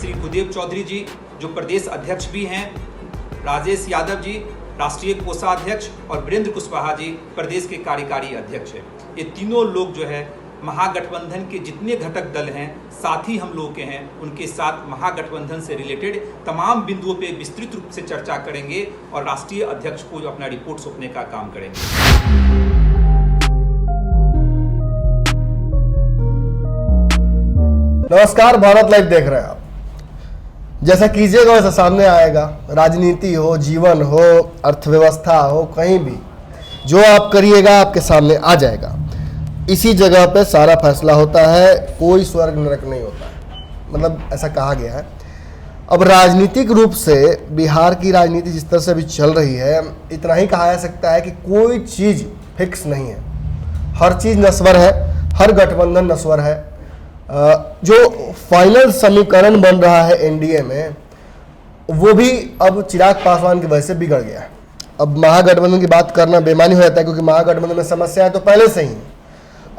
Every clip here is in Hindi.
श्री गुरुदेव चौधरी जी जो प्रदेश अध्यक्ष भी हैं, राजेश यादव जी राष्ट्रीय कोषाध्यक्ष और वीरेंद्र कुशवाहा जी प्रदेश के कार्यकारी अध्यक्ष हैं। ये तीनों लोग जो है महागठबंधन के जितने घटक दल हैं, साथी हम लोग के हैं, उनके साथ महागठबंधन से रिलेटेड तमाम बिंदुओं पे विस्तृत रूप से चर्चा करेंगे और राष्ट्रीय अध्यक्ष को अपना रिपोर्ट सौंपने का काम करेंगे। नमस्कार, भारत लाइव देख रहे हैं आप। जैसा कीजिएगा वैसा सामने आएगा। राजनीति हो, जीवन हो, अर्थव्यवस्था हो, कहीं भी जो आप करिएगा आपके सामने आ जाएगा। इसी जगह पे सारा फैसला होता है, कोई स्वर्ग नरक नहीं होता है, मतलब ऐसा कहा गया है। अब राजनीतिक रूप से बिहार की राजनीति जिस तरह से अभी चल रही है, इतना ही कहा जा सकता है कि कोई चीज़ फिक्स नहीं है। हर चीज़ नस्वर है, हर गठबंधन नस्वर है। जो फाइनल समीकरण बन रहा है एनडीए में, वो भी अब चिराग पासवान की वजह से बिगड़ गया है। अब महागठबंधन की बात करना बेमानी हो जाता है, क्योंकि महागठबंधन में समस्याएं तो पहले से ही हैं।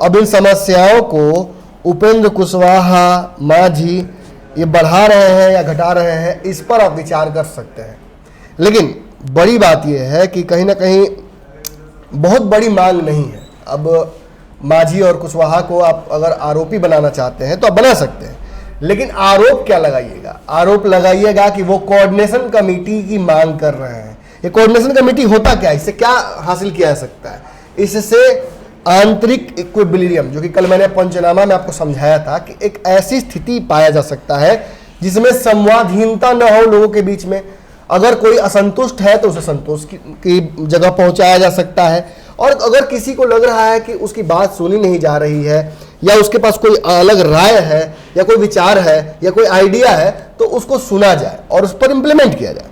अब इन समस्याओं को उपेंद्र कुशवाहा, मांझी ये बढ़ा रहे हैं या घटा रहे हैं, इस पर आप विचार कर सकते हैं। लेकिन बड़ी बात यह है कि कहीं ना कहीं बहुत बड़ी मांग नहीं है। अब मांझी और कुशवाहा को आप अगर आरोपी बनाना चाहते हैं तो आप बना सकते हैं, लेकिन आरोप क्या लगाइएगा? आरोप लगाइएगा कि वो कोऑर्डिनेशन कमेटी की मांग कर रहे हैं। ये कोऑर्डिनेशन कमेटी होता क्या है? इससे क्या हासिल किया जा सकता है? इससे आंतरिक इक्विलिब्रियम, जो कि कल मैंने पंचनामा में आपको समझाया था कि एक ऐसी स्थिति पाया जा सकता है जिसमें संवादहीनता न हो लोगों के बीच में। अगर कोई असंतुष्ट है तो उसे संतोष की जगह पहुंचाया जा सकता है, और अगर किसी को लग रहा है कि उसकी बात सुनी नहीं जा रही है या उसके पास कोई अलग राय है या कोई विचार है या कोई आइडिया है, तो उसको सुना जाए और उस पर इम्प्लीमेंट किया जाए।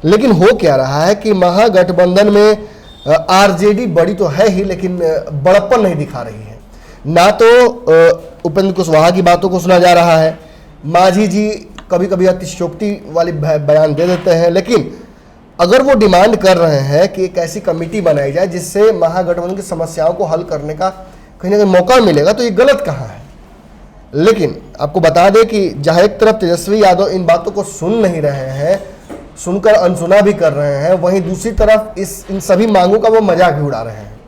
लेकिन हो क्या रहा है कि महागठबंधन में आरजेडी बड़ी तो है ही, लेकिन बड़प्पन नहीं दिखा रही है। ना तो उपेंद्र कुशवाहा की बातों को सुना जा रहा है, मांझी जी कभी कभी अतिशयोक्ति वाली बयान दे देते हैं, लेकिन अगर वो डिमांड कर रहे हैं कि एक ऐसी कमेटी बनाई जाए जिससे महागठबंधन की समस्याओं को हल करने का कहीं ना कहीं मौका मिलेगा, तो ये गलत कहाँ है? लेकिन आपको बता दें कि जहाँ एक तरफ तेजस्वी यादव इन बातों को सुन नहीं रहे हैं, सुनकर अनसुना भी कर रहे हैं, वहीं दूसरी तरफ इन सभी मांगों का वो मजाक भी उड़ा रहे हैं।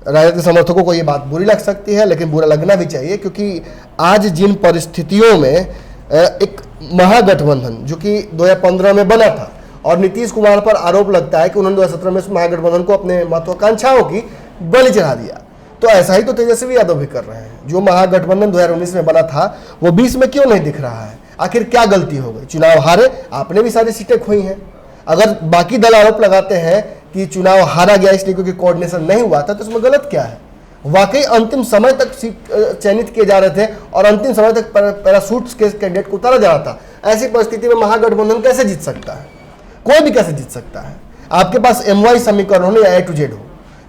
राजनीतिक समर्थकों को ये बात बुरी लग सकती है, लेकिन बुरा लगना भी चाहिए, क्योंकि आज जिन परिस्थितियों में एक महागठबंधन जो कि 2015 में बना था और नीतीश कुमार पर आरोप लगता है कि उन्होंने 2017 में उस महागठबंधन को अपने महत्वाकांक्षाओं की बलि चढ़ा दिया, तो ऐसा ही तो तेजस्वी यादव भी कर रहे हैं। जो महागठबंधन 2019 में बना था वो 20 में क्यों नहीं दिख रहा है? आखिर क्या गलती हो गई? चुनाव हारे, आपने भी सारी सीटें खोई हैं। अगर बाकी दल आरोप लगाते हैं कि चुनाव हारा गया इसलिए क्योंकि कोऑर्डिनेशन नहीं हुआ था, तो इसमें गलत क्या है? वाकई अंतिम समय तक सीट चयनित किए जा रहे थे और अंतिम समय तक पैराशूट के कैंडिडेट को उतारा जा रहा था। ऐसी परिस्थिति में महागठबंधन कैसे जीत सकता है? कोई भी कैसे जीत सकता है? आपके पास MY समीकरण हो या A to Z हो,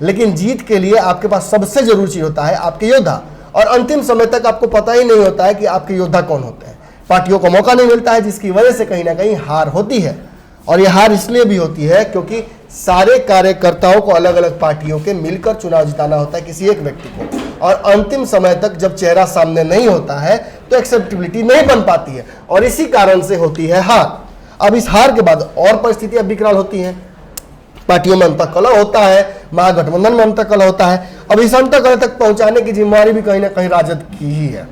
लेकिन जीत के लिए आपके पास सबसे जरूरी चीज होता है आपके योद्धा, और अंतिम समय तक आपको पता ही नहीं होता है कि आपके योद्धा कौन होते हैं। पार्टियों को मौका नहीं मिलता है, जिसकी वजह से कहीं ना कहीं हार होती है। और यह हार इसलिए भी होती है क्योंकि सारे कार्यकर्ताओं को अलग अलग पार्टियों के मिलकर चुनाव जिताना होता है किसी एक व्यक्ति को, और अंतिम समय तक जब चेहरा सामने नहीं होता है तो एक्सेप्टेबिलिटी नहीं बन पाती है, और इसी कारण से होती है हार। अब इस हार के बाद और परिस्थितियां विकराल होती हैं। पार्टियों में अंतःकलह होता है, महागठबंधन में अंतःकलह होता है। अब इस अंतःकलह तक पहुंचाने की जिम्मेवारी भी कहीं ना कहीं राजद की ही है।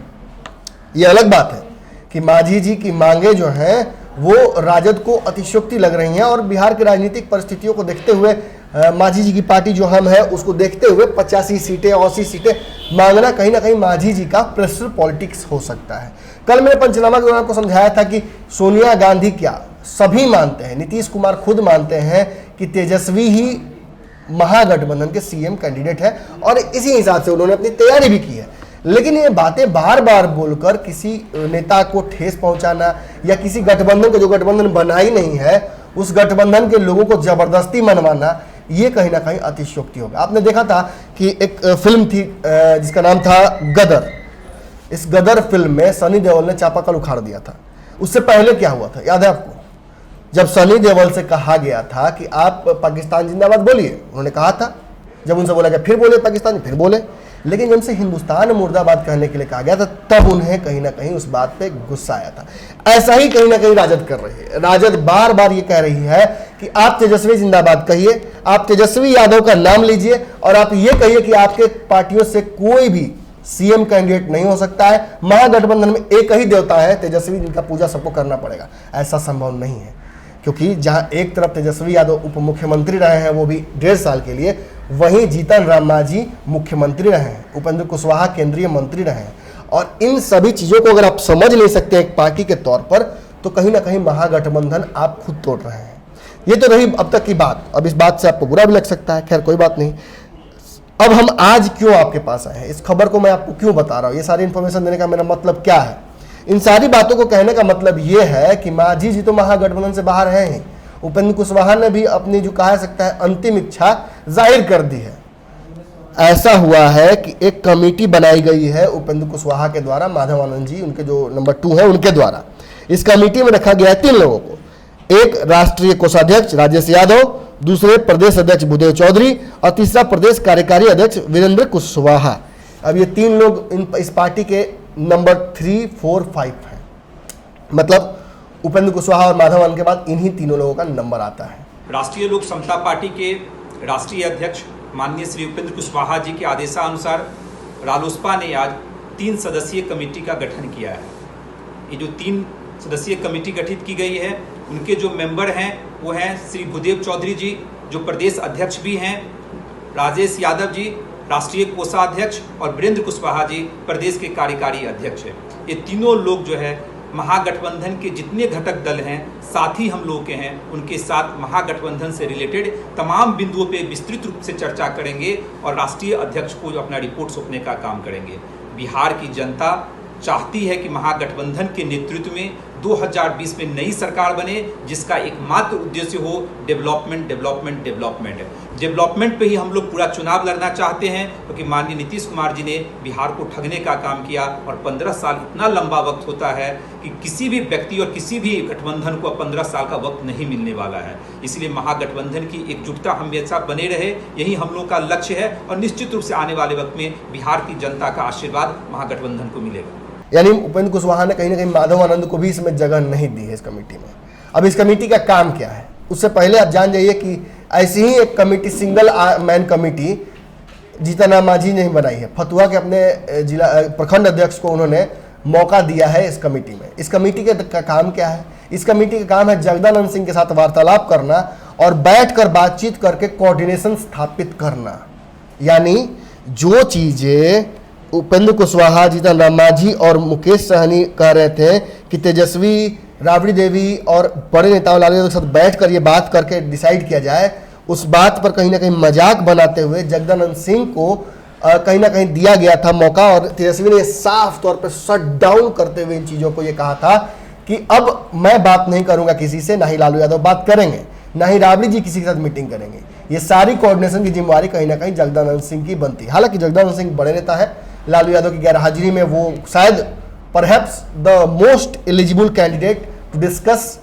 यह अलग बात है कि मांझी जी की मांगे जो हैं वो राजद को अतिशयोक्ति लग रही हैं, और बिहार की राजनीतिक परिस्थितियों को देखते हुए मांझी जी की पार्टी जो हम है उसको देखते हुए 85 सीटें 80 सीटें मांगना कहीं ना कहीं मांझी जी का प्रेशर पॉलिटिक्स हो सकता है। कल मैंने पंचनामा के दौरान आपको समझाया था कि सोनिया गांधी क्या सभी मानते हैं, नीतीश कुमार खुद मानते हैं कि तेजस्वी ही महागठबंधन के CM कैंडिडेट है, और इसी हिसाब से उन्होंने अपनी तैयारी भी की है। लेकिन ये बातें बार बार बोलकर किसी नेता को ठेस पहुंचाना या किसी गठबंधन को, जो गठबंधन बना ही नहीं है, उस गठबंधन के लोगों को जबरदस्ती मनवाना, ये कहीं ना कहीं अतिशयोक्ति होगा। आपने देखा था कि एक फिल्म थी जिसका नाम था गदर। इस गदर फिल्म में सनी देओल ने चापाकल उखाड़ दिया था। उससे पहले क्या हुआ था याद है आपको? जब सनी देओल से कहा गया था कि आप पाकिस्तान जिंदाबाद बोलिए, उन्होंने कहा था। जब उनसे बोला गया फिर बोले पाकिस्तान, फिर बोले। लेकिन जब से हिंदुस्तान मुर्दाबाद कहने के लिए कहा गया था तब उन्हें कहीं ना कहीं उस बात पे गुस्सा आया था। ऐसा ही कहीं ना कहीं राजद कर रही है। राजद बार बार ये कह रही है कि आप तेजस्वी जिंदाबाद कहिए, आप तेजस्वी यादव का नाम लीजिए और आप ये कहिए कि आपके पार्टियों से कोई भी सीएम कैंडिडेट नहीं हो सकता है। महागठबंधन में एक ही देवता है तेजस्वी, जिनका पूजा सबको करना पड़ेगा। ऐसा संभव नहीं है, क्योंकि जहां एक तरफ तेजस्वी यादव उप मुख्यमंत्री रहे हैं, वो भी 1.5 साल के लिए, वहीं जीतन राम मांझी मुख्यमंत्री रहे हैं, उपेंद्र कुशवाहा केंद्रीय मंत्री रहे हैं। और इन सभी चीजों को अगर आप समझ नहीं सकते एक पार्टी के तौर पर, तो कहीं ना कहीं महागठबंधन आप खुद तोड़ रहे हैं। ये तो रही अब तक की बात। अब इस बात से आपको बुरा भी लग सकता है, खैर कोई बात नहीं। अब हम आज क्यों आपके पास आए हैं, इस खबर को मैं आपको क्यों बता रहा हूं, ये सारी इंफॉर्मेशन देने का मेरा मतलब क्या है। इन सारी बातों को कहने का मतलब ये है कि मांझी जी तो महागठबंधन से बाहर हैं ही, उपेंद्र कुशवाहा ने भी अपनी जो कहा सकता है अंतिम इच्छा जाहिर कर दी है। ऐसा हुआ है कि एक कमेटी बनाई गई है उपेंद्र कुशवाहा के द्वारा, माधव आनंद जी उनके जो नंबर 2 है उनके द्वारा। इस कमेटी में रखा गया है 3 लोगों को, एक राष्ट्रीय कोषाध्यक्ष राजेश यादव, दूसरे प्रदेश अध्यक्ष भूदेव चौधरी और तीसरा प्रदेश कार्यकारी अध्यक्ष वीरेंद्र कुशवाहा। अब ये 3 लोग इस पार्टी के नंबर 3, 4, 5 है। मतलब उपेंद्र कुशवाहा और माधव आनंद के बाद इन्हीं तीनों लोगों का नंबर आता है। राष्ट्रीय लोक समता पार्टी के राष्ट्रीय अध्यक्ष माननीय श्री उपेंद्र कुशवाहा जी के आदेशानुसार रालोसपा ने आज 3 सदस्यीय कमेटी का गठन किया है। ये जो 3 सदस्यीय कमेटी गठित की गई है, उनके जो मेंबर हैं वो हैं श्री भूदेव चौधरी जी, जो प्रदेश अध्यक्ष भी हैं, राजेश यादव जी राष्ट्रीय कोषाध्यक्ष और वीरेंद्र कुशवाहा जी प्रदेश के कार्यकारी अध्यक्ष हैं। ये तीनों लोग जो है महागठबंधन के जितने घटक दल हैं, साथी हम लोग के हैं, उनके साथ महागठबंधन से रिलेटेड तमाम बिंदुओं पे विस्तृत रूप से चर्चा करेंगे और राष्ट्रीय अध्यक्ष को अपना रिपोर्ट सौंपने का काम करेंगे। बिहार की जनता चाहती है कि महागठबंधन के नेतृत्व में 2020 में नई सरकार बने, जिसका एकमात्र उद्देश्य हो डेवलपमेंट डेवलपमेंट डेवलपमेंट। डेवलपमेंट पे ही हम लोग पूरा चुनाव लड़ना चाहते हैं, क्योंकि माननीय नीतीश कुमार जी ने बिहार को ठगने का काम किया और 15 साल इतना लंबा वक्त होता है कि किसी भी व्यक्ति और किसी भी गठबंधन को 15 साल का वक्त नहीं मिलने वाला है। इसलिए महागठबंधन की एकजुटता हमेशा बने रहे, यही हम लोग का लक्ष्य है और निश्चित रूप से आने वाले वक्त में बिहार की जनता का आशीर्वाद महागठबंधन को मिलेगा। यानी उपेंद्र कुशवाहा ने कहीं ना कहीं माधव आनंद को भी इसमें जगह नहीं दी है इस कमेटी में। अब इस कमेटी का काम क्या है, उससे पहले आप जान जाइए कि ऐसी ही एक committee, single man committee Jitan Ram Manjhi ने बनाई है। फतुहा के अपने जिला प्रखंड अध्यक्ष को उन्होंने मौका दिया है इस कमेटी में। इस कमेटी का काम क्या है, इस कमेटी का काम है जगदानंद सिंह के साथ वार्तालाप करना और बैठकर बातचीत करके कोऑर्डिनेशन स्थापित करना। यानी जो चीजें उपेंद्र कुशवाहा, जीतन राम मांझी और मुकेश सहनी कह रहे थे कि तेजस्वी, राबड़ी देवी और बड़े नेताओं लालू यादव के साथ बैठकर ये बात करके डिसाइड किया जाए, उस बात पर कहीं ना कहीं मजाक बनाते हुए जगदानंद सिंह को कहीं ना कहीं दिया गया था मौका। और तेजस्वी ने साफ तौर पर शट डाउन करते हुए इन चीज़ों को ये कहा था कि अब मैं बात नहीं करूंगा किसी से, ना ही लालू यादव बात करेंगे, ना ही राबड़ी जी किसी के साथ मीटिंग करेंगे। ये सारी कोऑर्डिनेशन की जिम्मेवारी कहीं ना कहीं जगदानंद सिंह की बनती है। हालांकि जगदानंद सिंह बड़े नेता है, लालू यादव की गैरहाजिरी में वो शायद perhaps the most eligible candidate to discuss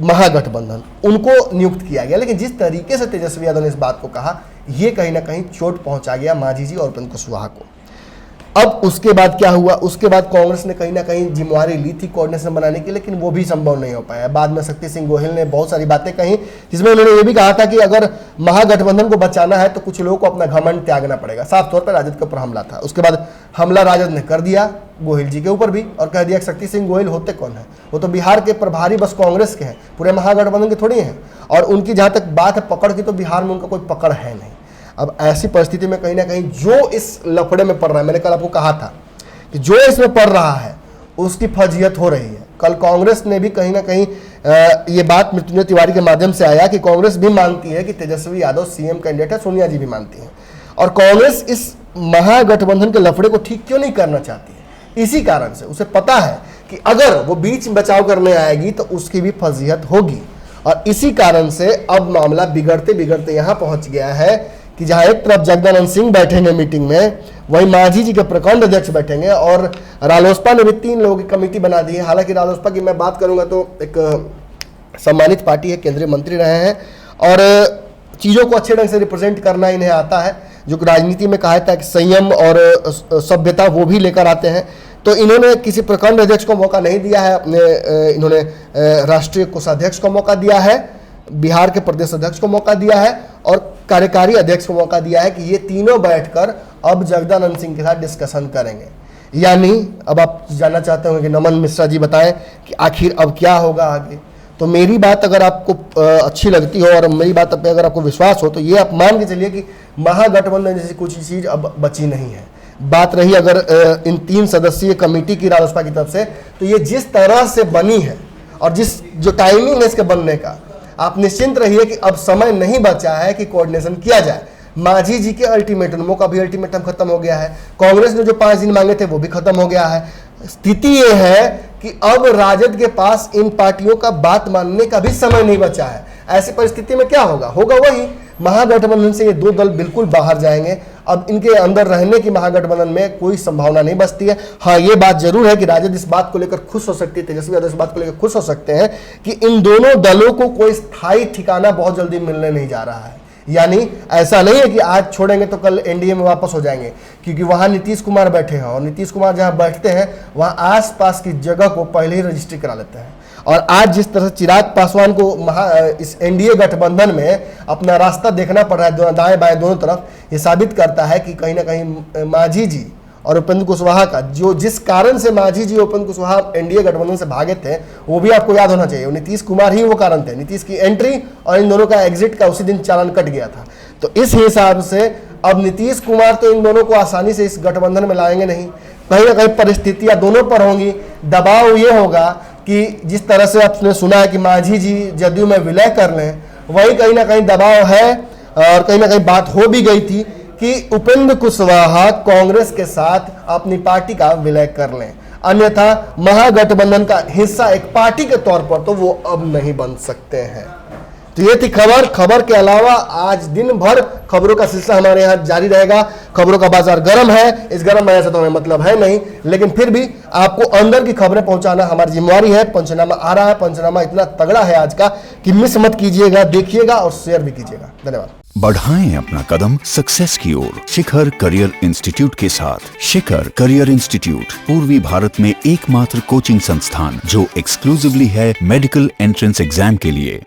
Mahagathbandhan, उनको नियुक्त किया गया। लेकिन जिस तरीके से तेजस्वी यादव ने इस बात को कहा, ये कहीं ना कहीं चोट पहुंचा गया मांझी जी और उपेंद्र कुशवाहा को। अब उसके बाद क्या हुआ, उसके बाद कांग्रेस ने कहीं ना कहीं जिम्मेवारी ली थी कोऑर्डिनेशन बनाने की, लेकिन वो भी संभव नहीं हो पाया। बाद में शक्ति सिंह गोहिल ने बहुत सारी बातें कही, जिसमें उन्होंने ये भी कहा था कि अगर महागठबंधन को बचाना है तो कुछ लोगों को अपना घमंड त्यागना पड़ेगा। साफ तौर पर राजद के ऊपर हमला था। उसके बाद हमला राजद ने कर दिया गोहिल जी के ऊपर भी, और कह दिया शक्ति सिंह गोहिल होते कौन है, वो तो बिहार के प्रभारी बस कांग्रेस के हैं, पूरे महागठबंधन के थोड़ी हैं। और उनकी जहाँ तक बात है पकड़ की, तो बिहार में उनका कोई पकड़ है नहीं। अब ऐसी परिस्थिति में कहीं ना कहीं जो इस लफड़े में पड़ रहा है, मैंने कल आपको कहा था कि जो इसमें पड़ रहा है उसकी फजीयत हो रही है। कल कांग्रेस ने भी कहीं ना कहीं ये बात मृत्युंजय तिवारी के माध्यम से आया कि कांग्रेस भी मानती है कि तेजस्वी यादव सीएम कैंडिडेट है, सोनिया जी भी मानती हैं। और कांग्रेस इस महागठबंधन के लफड़े को ठीक क्यों नहीं करना चाहती है, इसी कारण से उसे पता है कि अगर वो बीच बचाव करने आएगी तो उसकी भी फजीयत होगी। और इसी कारण से अब मामला बिगड़ते बिगड़ते यहाँ पहुँच गया है कि जहां एक तरफ जगदानंद सिंह बैठेंगे मीटिंग में, वहीं मांझी जी के प्रखंड अध्यक्ष बैठेंगे। और रालोसपा ने भी 3 लोगों की कमेटी बना दी है। हालांकि रालोसपा की मैं बात करूंगा तो एक सम्मानित पार्टी है, केंद्रीय मंत्री रहे हैं और चीज़ों को अच्छे ढंग से रिप्रेजेंट करना इन्हें आता है। जो राजनीति में कहा था कि संयम और सभ्यता वो भी लेकर आते हैं। तो इन्होंने किसी प्रखंड अध्यक्ष को मौका नहीं दिया है, इन्होंने राष्ट्रीय कोषाध्यक्ष को मौका दिया है, बिहार के प्रदेश अध्यक्ष को मौका दिया है और कार्यकारी अध्यक्ष को मौका दिया है कि ये तीनों बैठकर अब जगदानंद सिंह के साथ डिस्कशन करेंगे। यानी अब आप जानना चाहते होंगे कि नमन मिश्रा जी बताएं कि आखिर अब क्या होगा आगे। तो मेरी बात अगर आपको अच्छी लगती हो और मेरी बात पे अगर आपको विश्वास हो तो ये आप मान के चलिए कि महागठबंधन जैसी कुछ चीज़ अब बची नहीं है। बात रही अगर इन 3 सदस्यीय कमेटी की रालोसपा की तरफ से, तो ये जिस तरह से बनी है और जो टाइमिंग है इसके बनने का, आप निश्चिंत रहिए कि अब समय नहीं बचा है कि कोऑर्डिनेशन किया जाए। मांझी जी के अल्टीमेटमों का भी अल्टीमेटम खत्म हो गया है, कांग्रेस ने जो 5 दिन मांगे थे वो भी खत्म हो गया है। स्थिति ये है कि अब राजद के पास इन पार्टियों का बात मानने का भी समय नहीं बचा है। ऐसी परिस्थिति में क्या होगा वही महागठबंधन से ये 2 दल बिल्कुल बाहर जाएंगे। अब इनके अंदर रहने की महागठबंधन में कोई संभावना नहीं बचती है। हाँ, ये बात जरूर है कि राजद इस बात को लेकर खुश हो सकती है, तेजस्वी यादव इस बात को लेकर खुश हो सकते हैं कि इन दोनों दलों को कोई स्थायी ठिकाना बहुत जल्दी मिलने नहीं जा रहा है। यानी ऐसा नहीं है कि आज छोड़ेंगे तो कल एनडीए में वापस हो जाएंगे, क्योंकि वहां नीतीश कुमार बैठे हैं और नीतीश कुमार जहां बैठते हैं वहां आसपास की जगह को पहले ही रजिस्ट्री करा लेते हैं। और आज जिस तरह चिराग पासवान को इस एनडीए गठबंधन में अपना रास्ता देखना पड़ रहा है दाएं बाएं दोनों तरफ, ये साबित करता है कि कहीं ना कहीं मांझी जी और उपेंद्र कुशवाहा का जिस कारण से मांझी जी उपेंद्र कुशवाहा एनडीए गठबंधन से भागे थे वो भी आपको याद होना चाहिए। नीतीश कुमार ही वो कारण थे, नीतीश की एंट्री और इन दोनों का एग्जिट का उसी दिन चालान कट गया था। तो इस हिसाब से अब नीतीश कुमार तो इन दोनों को आसानी से इस गठबंधन में लाएंगे नहीं, कहीं ना कहीं परिस्थितियां दोनों पर होंगी। दबाव ये होगा कि जिस तरह से आपने सुना है कि मांझी जी जदयू में विलय कर लें, वही कहीं ना कहीं दबाव है और कहीं ना कहीं बात हो भी गई थी कि उपेंद्र कुशवाहा कांग्रेस के साथ अपनी पार्टी का विलय कर लें, अन्यथा महागठबंधन का हिस्सा एक पार्टी के तौर पर तो वो अब नहीं बन सकते हैं। तो ये थी खबर के अलावा आज दिन भर खबरों का सिलसिला हमारे यहाँ जारी रहेगा। खबरों का बाजार गर्म है, इस गर्म महीने से तो हमें मतलब है नहीं, लेकिन फिर भी आपको अंदर की खबरें पहुंचाना हमारी जिम्मेवारी है। पंचनामा आ रहा है, पंचनामा इतना तगड़ा है आज का कि मिस मत कीजिएगा, देखिएगा और शेयर भी कीजिएगा। धन्यवाद। बढ़ाएं अपना कदम सक्सेस की ओर शिखर करियर इंस्टीट्यूट के साथ। शिखर करियर इंस्टीट्यूट पूर्वी भारत में एकमात्र कोचिंग संस्थान जो एक्सक्लूसिवली है मेडिकल एंट्रेंस एग्जाम के लिए।